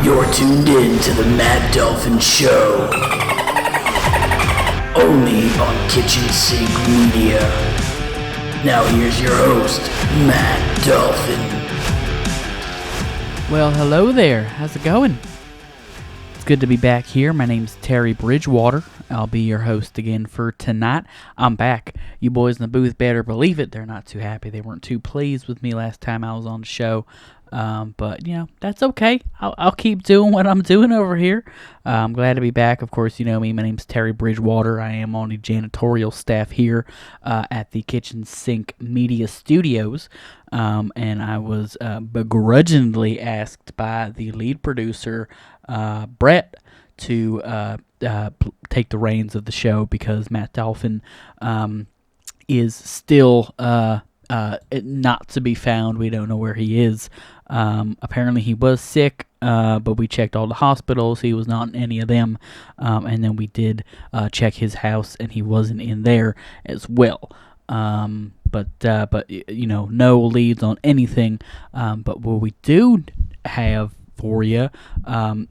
You're tuned in to the Matt Dolphin Show. Only on Kitchen Sink Media. Now here's your host, Matt Dolphin. Well, hello there. How's it going? It's good to be back here. My name's Terry Bridgewater. I'll be your host again for tonight. I'm back. You boys in the booth better believe it. They're not too happy. They weren't too pleased with me last time I was on the show. But, you know, that's okay. I'll keep doing what I'm doing over here. I'm glad to be back. Of course, you know me. My name's Terry Bridgewater. I am on the janitorial staff here at the Kitchen Sink Media Studios. And I was begrudgingly asked by the lead producer, Brett, to take the reins of the show because Matt Dolphin is still not to be found. We don't know where he is. Apparently he was sick, but we checked all the hospitals. He was not in any of them. And then we did check his house, and he wasn't in there as well. But you know, no leads on anything. But what we do have for you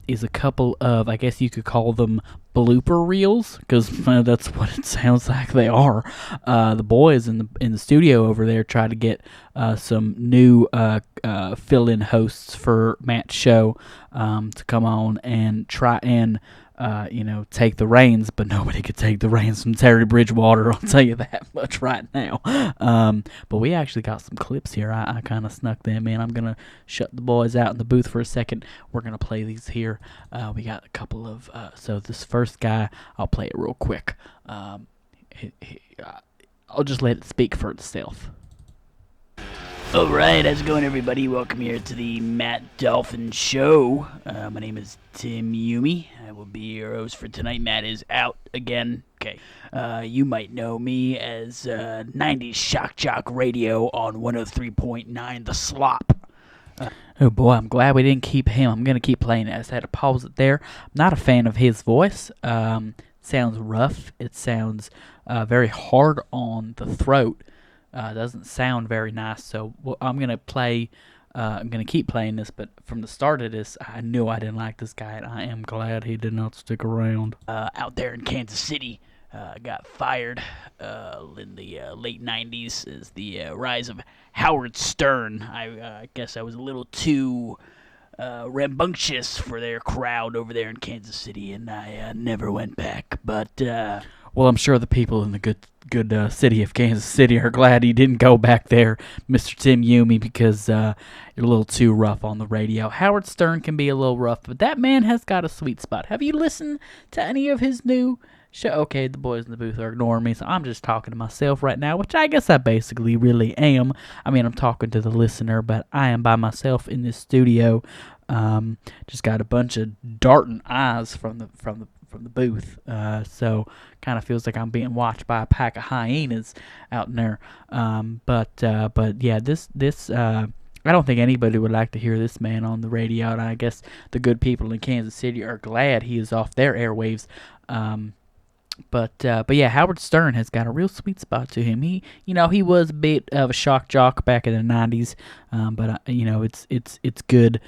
is a couple of, I guess you could call them blooper reels, because that's what it sounds like they are. The boys in the studio over there try to get some new fill-in hosts for Matt's show to come on and try and take the reins, but nobody could take the reins from Terry Bridgewater, I'll tell you that much right now. But we actually got some clips here. I kind of snuck them in. I'm going to shut the boys out in the booth for a second. We're going to play these here. We got a couple of, so this first guy, I'll play it real quick. I'll just let it speak for itself. Alright, how's it going, everybody? Welcome here to the Matt Dolphin Show. My name is Tim Yumi. I will be your host for tonight. Matt is out again. Okay. You might know me as 90s Shock Jock Radio on 103.9 The Slop. Oh boy, I'm glad we didn't keep him. I'm going to keep playing it. I just had to pause it there. I'm not a fan of his voice. Sounds rough. It sounds very hard on the throat. Doesn't sound very nice, so I'm gonna play. I'm gonna keep playing this, but from the start of this, I knew I didn't like this guy, and I am glad he did not stick around. Out there in Kansas City, got fired in the late '90s as the rise of Howard Stern. I guess I was a little too rambunctious for their crowd over there in Kansas City, and I never went back. But well, I'm sure the people in the good city of Kansas City are glad he didn't go back there, Mr. Tim Yumi, because you're a little too rough on the radio. Howard Stern can be a little rough, but that man has got a sweet spot. Have you listened to any of his new show? Okay, the boys in the booth are ignoring me, so I'm just talking to myself right now, which I guess I basically really am. I mean, I'm talking to the listener, but I am by myself in this studio. Just got a bunch of darting eyes from the booth, so kind of feels like I'm being watched by a pack of hyenas out in there. But yeah, this I don't think anybody would like to hear this man on the radio, and I guess the good people in Kansas City are glad he is off their airwaves. But yeah, Howard Stern has got a real sweet spot to him. He was a bit of a shock jock back in the '90s, but it's good.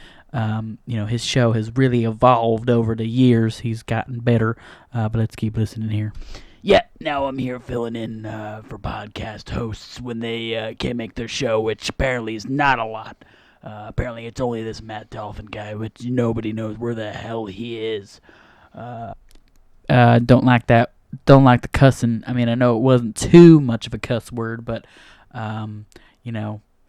His show has really evolved over the years. He's gotten better, but let's keep listening here. Yeah, now I'm here filling in for podcast hosts when they can't make their show, which apparently is not a lot. Apparently it's only this Matt Dolphin guy, which nobody knows where the hell he is. Don't like that. Don't like the cussing. I mean, I know it wasn't too much of a cuss word, but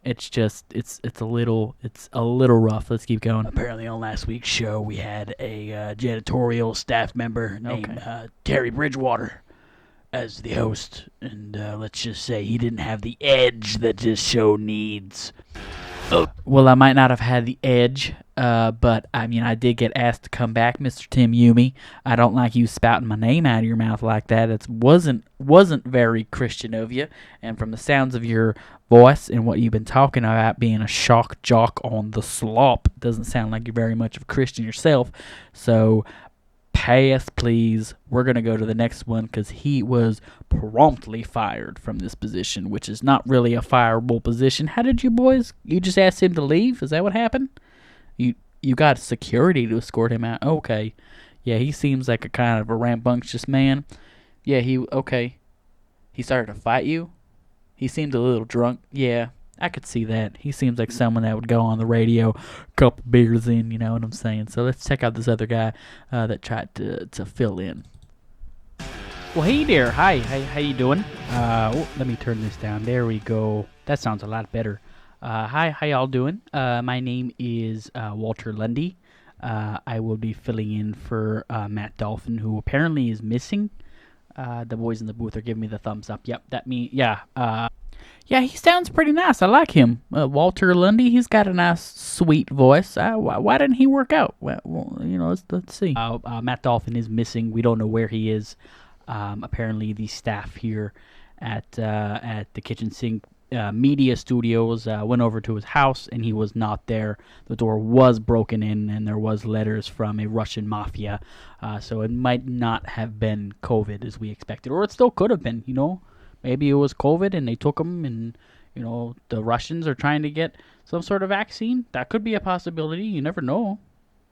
it's just it's a little rough. Let's keep going. Apparently on last week's show we had a janitorial staff member named Terry Bridgewater as the host, and let's just say he didn't have the edge that this show needs. Well, I might not have had the edge, but I mean, I did get asked to come back, Mr. Tim Yumi. I don't like you spouting my name out of your mouth like that. It wasn't very Christian of you, and from the sounds of your voice and what you've been talking about being a shock jock on the slop, it doesn't sound like you're very much of a Christian yourself. So pass, please. We're going to go to the next one because he was promptly fired from this position, which is not really a fireable position. How did you boys? You just asked him to leave? Is that what happened? you got security to escort him out. Okay. Yeah, he seems like a kind of a rambunctious man. Yeah, okay. He started to fight you? He seemed a little drunk. Yeah, I could see that. He seems like someone that would go on the radio, couple beers in, you know what I'm saying? So let's check out this other guy that tried to fill in. Well, hey there. Hi. How you doing? Let me turn this down. There we go. That sounds a lot better. Hi, how y'all doing? My name is Walterundy. I will be filling in for Matt Dolphin, who apparently is missing. The boys in the booth are giving me the thumbs up. Yep, yeah, he sounds pretty nice. I like him. Walterundy, he's got a nice, sweet voice. Why didn't he work out? Well, let's see. Matt Dolphin is missing. We don't know where he is. Apparently, the staff here at the Kitchen Sink Media Studios went over to his house, and he was not there. The door was broken in, and there was letters from a Russian mafia. So it might not have been COVID as we expected, or it still could have been. Maybe it was COVID, and they took him, and the Russians are trying to get some sort of vaccine. That could be a possibility. You never know.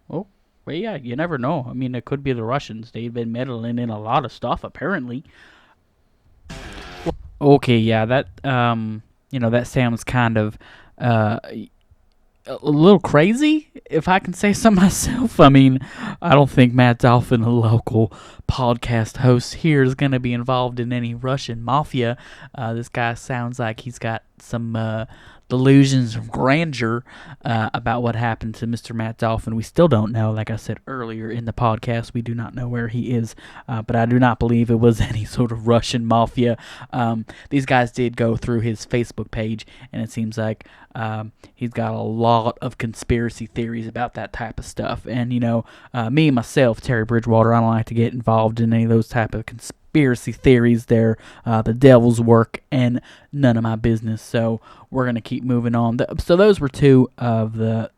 Oh. Well, yeah, you never know. I mean, it could be the Russians. They've been meddling in a lot of stuff, apparently. Okay, yeah, that that sounds kind of a little crazy, if I can say so myself. I mean, I don't think Matt Dolphin, a local podcast host here, is going to be involved in any Russian mafia. This guy sounds like he's got some delusions of grandeur about what happened to Mr. Matt Dolphin. We still don't know. Like I said earlier in the podcast, we do not know where he is, but I do not believe it was any sort of Russian mafia. These guys did go through his Facebook page, and it seems like he's got a lot of conspiracy theories about that type of stuff. And, me myself, Terry Bridgewater, I don't like to get involved in any of those type of conspiracy theories. They're the devil's work and none of my business. So we're going to keep moving on. So those were two of the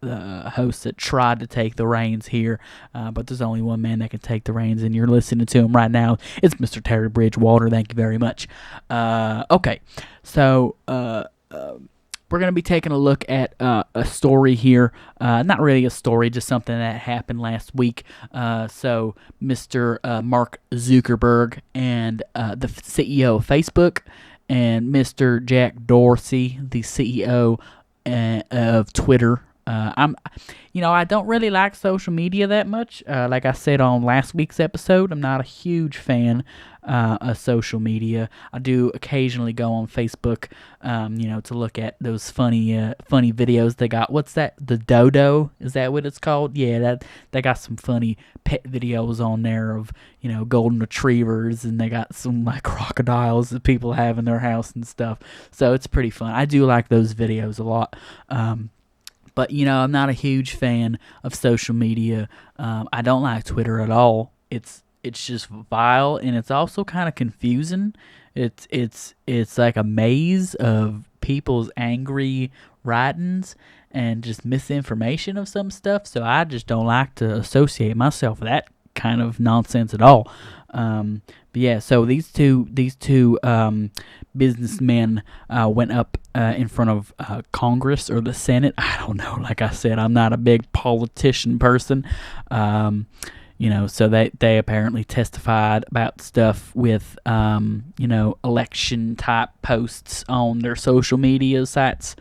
hosts that tried to take the reins here. But there's only one man that can take the reins, and you're listening to him right now. It's Mr. Terry Bridgewater. Thank you very much. Okay. So we're going to be taking a look at a story here. Not really a story, just something that happened last week. So Mr. Mark Zuckerberg and the CEO of Facebook, and Mr. Jack Dorsey, the CEO of Twitter. I don't really like social media that much. Like I said on last week's episode, I'm not a huge fan of social media. I do occasionally go on Facebook, to look at those funny videos they got. What's that? The Dodo? Is that what it's called? Yeah, they got some funny pet videos on there of, golden retrievers, and they got some like crocodiles that people have in their house and stuff. So it's pretty fun. I do like those videos a lot. But, I'm not a huge fan of social media. I don't like Twitter at all. It's just vile, and it's also kind of confusing. It's like a maze of people's angry writings and just misinformation of some stuff. So I just don't like to associate myself with that kind of nonsense at all. But yeah, so these two businessmen went up in front of Congress or the Senate. I don't know. Like I said, I'm not a big politician person. So they apparently testified about stuff with, election type posts on their social media sites.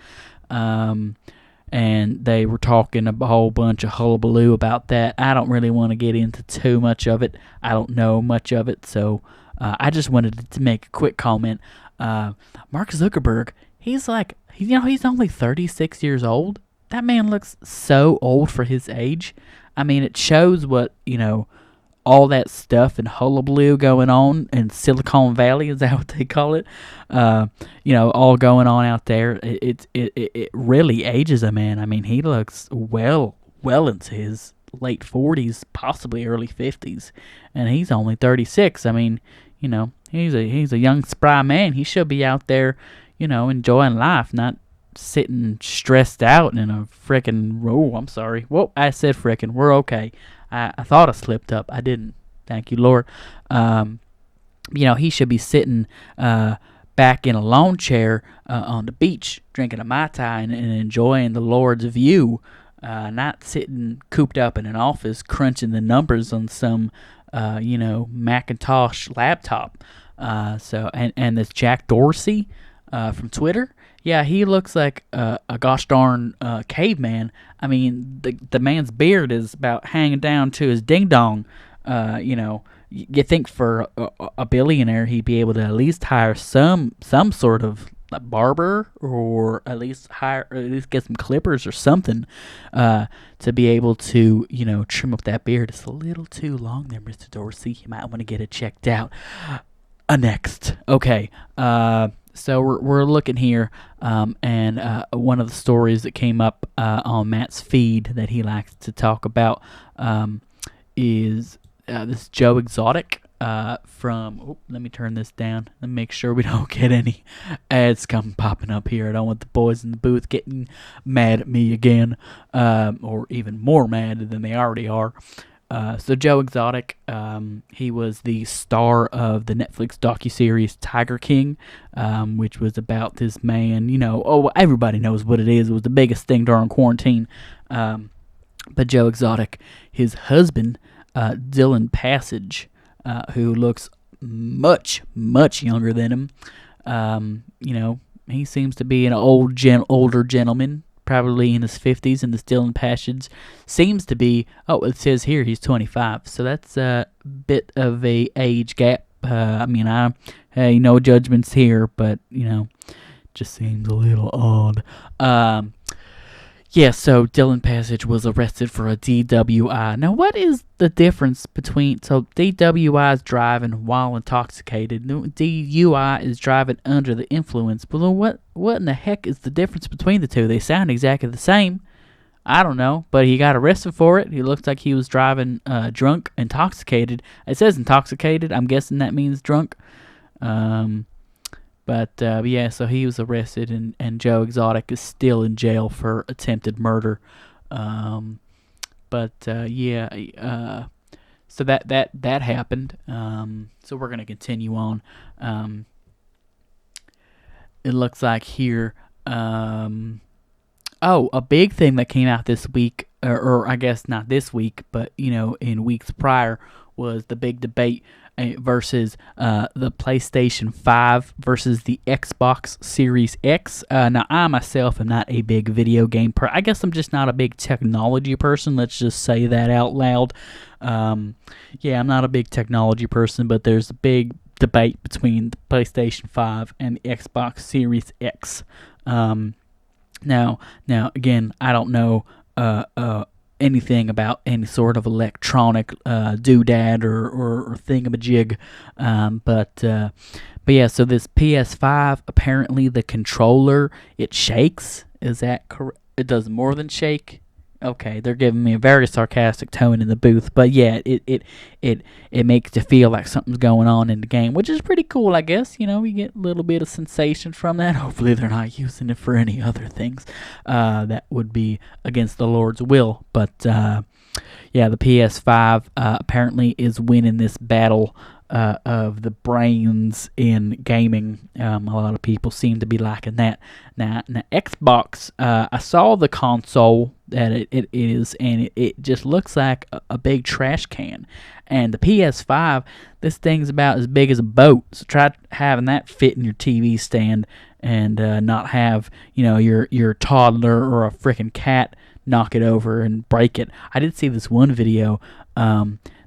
And they were talking a whole bunch of hullabaloo about that. I don't really want to get into too much of it. I don't know much of it, so I just wanted to make a quick comment. Mark Zuckerberg, he's only 36 years old. That man looks so old for his age. I mean, it shows what, all that stuff and hullabaloo going on in Silicon Valley, is that what they call it? All going on out there. It really ages a man. I mean, he looks well into his late 40s, possibly early 50s, and he's only 36. I mean, he's a young, spry man. He should be out there, enjoying life, not sitting stressed out in a frickin'... Oh, I'm sorry. Whoa, I said frickin'. We're okay. I thought I slipped up. I didn't. Thank you, Lord. He should be sitting back in a lawn chair on the beach, drinking a Mai Tai and enjoying the Lord's view. not sitting cooped up in an office crunching the numbers on some, Macintosh laptop. And this Jack Dorsey from Twitter, yeah, he looks like a gosh darn caveman. I mean, the man's beard is about hanging down to his ding dong. You think for a billionaire he'd be able to at least hire some sort of barber, or at least get some clippers or something to be able to trim up that beard. It's a little too long there, Mr. Dorsey. You might want to get it checked out. Next, okay. So we're looking here, and one of the stories that came up on Matt's feed that he likes to talk about is this Joe Exotic from. Let me turn this down and make sure we don't get any ads popping up here. I don't want the boys in the booth getting mad at me again, or even more mad than they already are. So Joe Exotic, he was the star of the Netflix docuseries Tiger King, which was about this man, everybody knows what it is. It was the biggest thing during quarantine. But Joe Exotic, his husband, Dylan Passage, who looks much, much younger than him. He seems to be an older gentleman, probably in his 50s, and this Dylan Passage seems to be, it says here he's 25, so that's a bit of a age gap. No judgments here, but, just seems a little odd. So Dylan Passage was arrested for a DWI. Now, what is the difference between... So, DWI is driving while intoxicated. DUI is driving under the influence. But what in the heck is the difference between the two? They sound exactly the same. I don't know, but he got arrested for it. He looks like he was driving drunk, intoxicated. It says intoxicated. I'm guessing that means drunk. So he was arrested, and Joe Exotic is still in jail for attempted murder. So that happened. So we're going to continue on. It looks like here, a big thing that came out this week, or I guess not this week, but, in weeks prior, was the big debate versus the PlayStation 5 versus the Xbox Series X. Now, I myself am not a big video game I guess I'm just not a big technology person. Let's just say that out loud. I'm not a big technology person, but there's a big debate between the PlayStation 5 and the Xbox Series X. Now, again, I don't know anything about any sort of electronic doodad or thingamajig, so this PS5, apparently the controller, it shakes. Is that correct? It does more than shake? Okay, they're giving me a very sarcastic tone in the booth, but yeah, it makes you feel like something's going on in the game, which is pretty cool, I guess. You get a little bit of sensation from that. Hopefully they're not using it for any other things that would be against the Lord's will. But the PS5 apparently is winning this battle of the brains in gaming. A lot of people seem to be liking that. Now Xbox, I saw the console that it is, and it just looks like a big trash can. And the PS5, this thing's about as big as a boat. So try having that fit in your TV stand and not have your toddler or a freaking cat knock it over and break it. I did see this one video.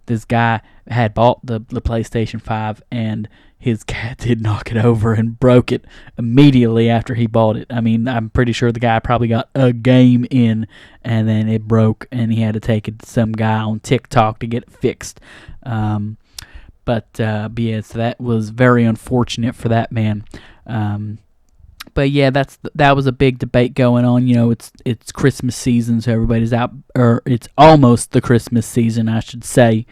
This guy had bought the PlayStation 5, and his cat did knock it over and broke it immediately after he bought it. I mean, I'm pretty sure the guy probably got a game in, and then it broke, and he had to take it to some guy on TikTok to get it fixed. So that was very unfortunate for that man. That was a big debate going on. It's Christmas season, so everybody's out, or it's almost the Christmas season, I should say.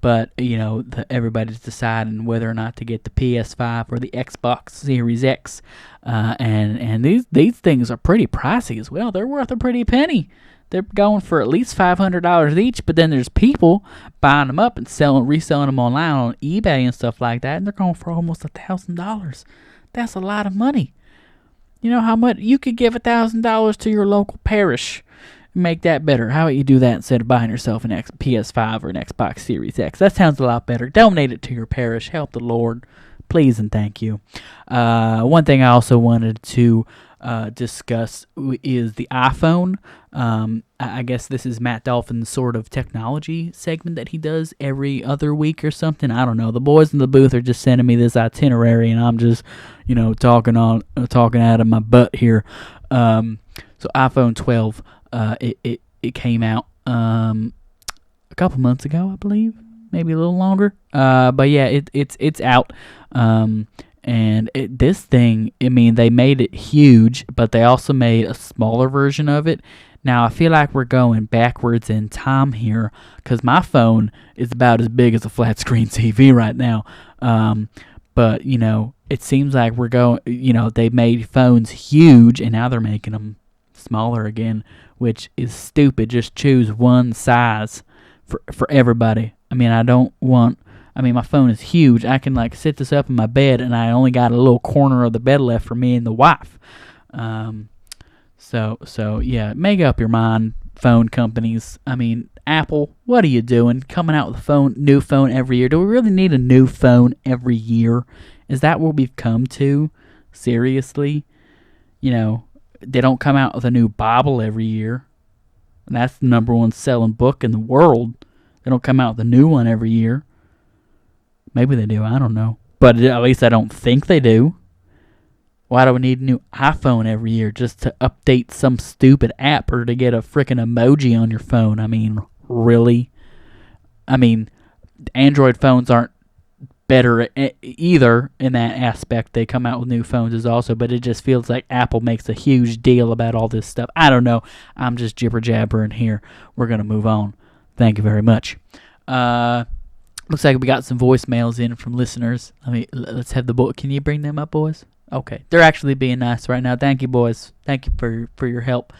Everybody's deciding whether or not to get the PS5 or the Xbox Series X. And these things are pretty pricey as well. They're worth a pretty penny. They're going for at least $500 each, but then there's people buying them up and reselling them online on eBay and stuff like that, and they're going for almost $1,000. That's a lot of money. You know how much you could give $1,000 to your local parish and make that better. How about you do that instead of buying yourself an PS5 or an Xbox Series X? That sounds a lot better. Donate it to your parish. Help the Lord. Please and thank you. One thing I also wanted to discuss is the iPhone. I guess this is Matt Dolphin's sort of technology segment that he does every other week or something. I don't know. The boys in the booth are just sending me this itinerary, and I'm just, talking out of my butt here. So iPhone 12, it came out a couple months ago, I believe, maybe a little longer. But yeah, it's out. And this thing, they made it huge, but they also made a smaller version of it. Now, I feel like we're going backwards in time here, because my phone is about as big as a flat screen TV right now. But, it seems like we're going, they made phones huge, and now they're making them smaller again, which is stupid. Just choose one size for everybody. My phone is huge. I can sit this up in my bed, and I only got a little corner of the bed left for me and the wife. So yeah, make up your mind, phone companies. Apple, what are you doing? Coming out with a new phone every year. Do we really need a new phone every year? Is that what we've come to? Seriously? They don't come out with a new Bible every year. And that's the number one selling book in the world. They don't come out with a new one every year. Maybe they do, I don't know. But at least I don't think they do. Why do we need a new iPhone every year? Just to update some stupid app or to get a freaking emoji on your phone? Really? Android phones aren't better either in that aspect. They come out with new phones as also, but it just feels like Apple makes a huge deal about all this stuff. I don't know. I'm just jibber-jabbering here. We're going to move on. Thank you very much. Looks like we got some voicemails in from listeners. Let's have the boy. Can you bring them up, boys? Okay, they're actually being nice right now. Thank you, boys. Thank you for your help.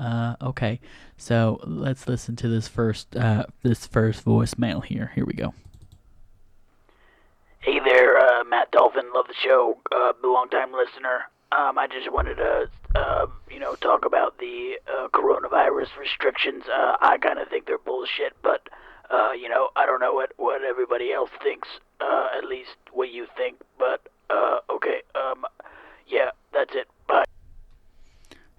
Okay, so let's listen to this first voicemail here. Here we go. Hey there, Matt Dolphin. Love the show. Long-time listener. I just wanted to, talk about the coronavirus restrictions. I kind of think they're bullshit, but I don't know what everybody else thinks, at least what you think, but, okay, yeah, that's it, bye.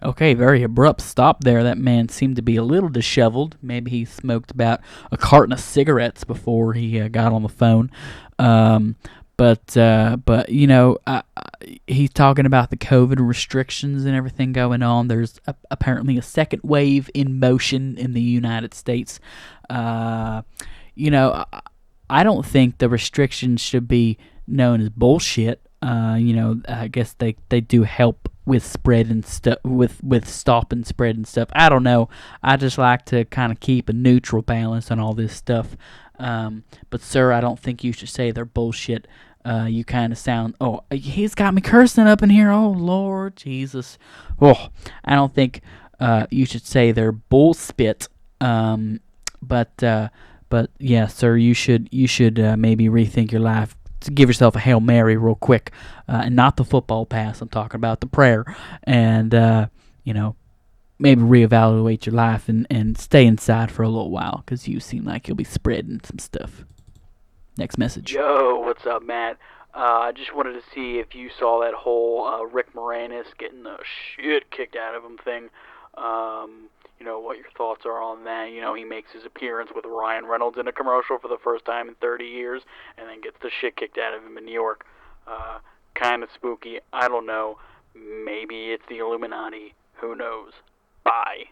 Okay, very abrupt stop there. That man seemed to be a little disheveled. Maybe he smoked about a carton of cigarettes before he got on the phone. But he's talking about the COVID restrictions and everything going on. There's apparently a second wave in motion in the United States. I don't think the restrictions should be known as bullshit. I guess they do help with spreading stuff, with stopping spread and stuff. I don't know. I just like to kind of keep a neutral balance on all this stuff. But sir, I don't think you should say they're bullshit. You kind of sound, he's got me cursing up in here. Oh, Lord Jesus. Oh, I don't think you should say they're bullspit. But yeah, sir, you should maybe rethink your life. To give yourself a Hail Mary real quick, and not the football pass. I'm talking about the prayer. And, maybe reevaluate your life and stay inside for a little while, because you seem like you'll be spreading some stuff. Next message. Yo, what's up, Matt? I just wanted to see if you saw that whole Rick Moranis getting the shit kicked out of him thing. What your thoughts are on that. He makes his appearance with Ryan Reynolds in a commercial for the first time in 30 years, and then gets the shit kicked out of him in New York. Kind of spooky. I don't know. Maybe it's the Illuminati. Who knows? Bye.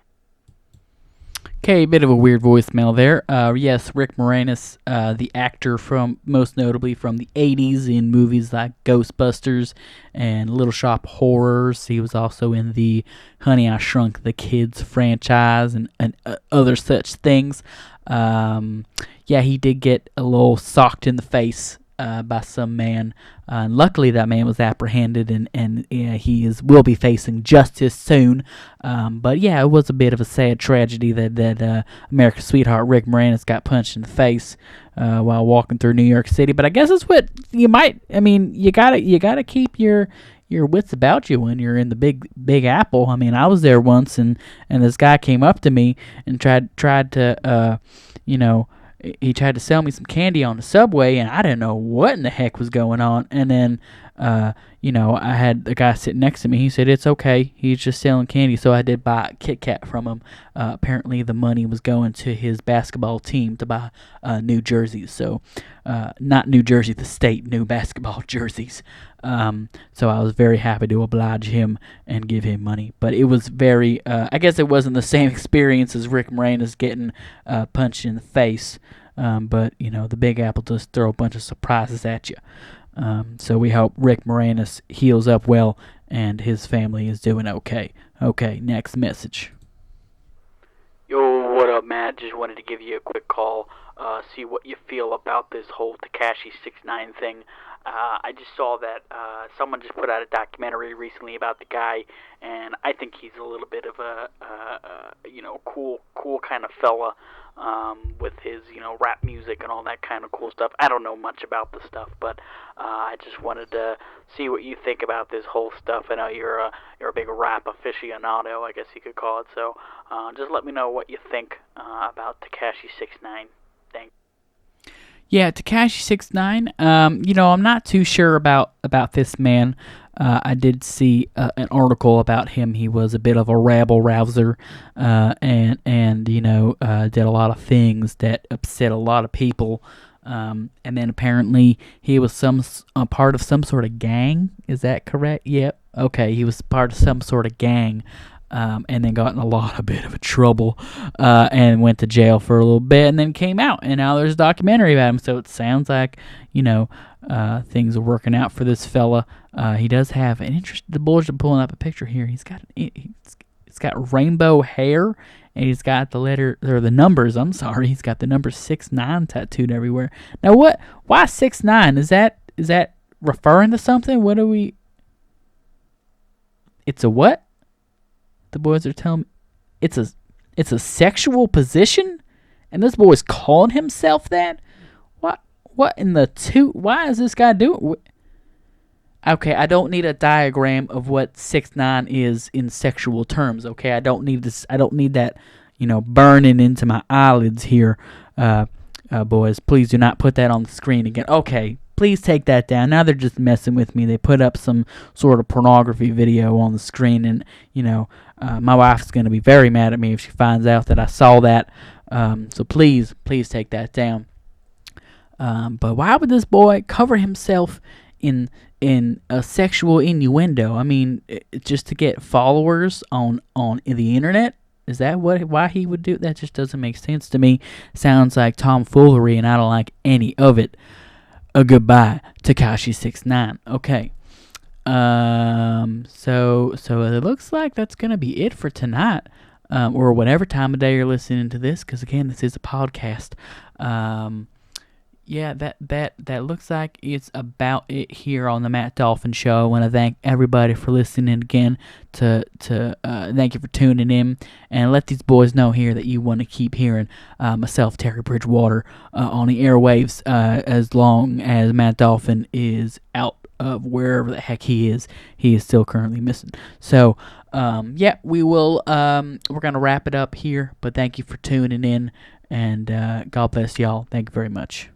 Okay, a bit of a weird voicemail there. Yes, Rick Moranis, the actor most notably from the 80s in movies like Ghostbusters and Little Shop of Horrors. He was also in the Honey, I Shrunk the Kids franchise and other such things. He did get a little socked in the face by some man. Luckily, that man was apprehended, and he will be facing justice soon. But yeah, it was a bit of a sad tragedy that America's sweetheart Rick Moranis got punched in the face while walking through New York City. But I guess it's what you might. You gotta keep your your wits about you when you're in the Big Apple. I mean, I was there once, and this guy came up to me and tried to he tried to sell me some candy on the subway, and I didn't know what in the heck was going on. And then, I had the guy sitting next to me. He said, it's okay. He's just selling candy. So I did buy a Kit Kat from him. Apparently, the money was going to his basketball team to buy new jerseys. So, not New Jersey, the state, new basketball jerseys. So I was very happy to oblige him and give him money. But it was very, I guess it wasn't the same experience as Rick Moranis getting punched in the face. But, the Big Apple does throw a bunch of surprises at you. So we hope Rick Moranis heals up well and his family is doing okay. Okay, next message. Yo, what up, Matt? Just wanted to give you a quick call, see what you feel about this whole Tekashi 6ix9ine thing. I just saw that someone just put out a documentary recently about the guy, and I think he's a little bit of a cool kind of fella with his rap music and all that kind of cool stuff. I don't know much about the stuff, but I just wanted to see what you think about this whole stuff. I know you're a big rap aficionado, I guess you could call it. So just let me know what you think about Tekashi 6ix9ine. Thanks. Yeah, Tekashi 6ix9ine. I'm not too sure about this man. I did see an article about him. He was a bit of a rabble-rouser, and did a lot of things that upset a lot of people. And then apparently he was a part of some sort of gang. Is that correct? Yep. Okay, he was part of some sort of gang. And then got in a bit of trouble, and went to jail for a little bit, and then came out, and now there's a documentary about him. So it sounds like, things are working out for this fella. He does have an interest. The boys are pulling up a picture here. He's got rainbow hair, and he's got the numbers. I'm sorry, he's got the number 6ix9ine tattooed everywhere. Now, why 6ix9ine? Is that referring to something? What are we? It's a what? The boys are telling me it's a sexual position, and this boy's calling himself that. What in the why is this guy doing? Okay, I don't need a diagram of what 6ix9ine is in sexual terms. Okay, I don't need this. I don't need that, burning into my eyelids here, boys. Please do not put that on the screen again. Okay. Please take that down. Now they're just messing with me. They put up some sort of pornography video on the screen, and, my wife's going to be very mad at me if she finds out that I saw that. So please take that down. But why would this boy cover himself in a sexual innuendo? I mean, just to get followers on the internet? Is that why he would do that? Just doesn't make sense to me. Sounds like tomfoolery, and I don't like any of it. A goodbye, Tekashi 6ix9ine. Okay. So it looks like that's gonna be it for tonight, or whatever time of day you're listening to this. Because again, this is a podcast. Yeah, that looks like it's about it here on the Matt Dolphin Show. I want to thank everybody for listening again. Thank you for tuning in, and let these boys know here that you want to keep hearing myself, Terry Bridgewater, on the airwaves as long as Matt Dolphin is out of wherever the heck he is. He is still currently missing. So, we will. We're gonna wrap it up here, but thank you for tuning in, and God bless y'all. Thank you very much.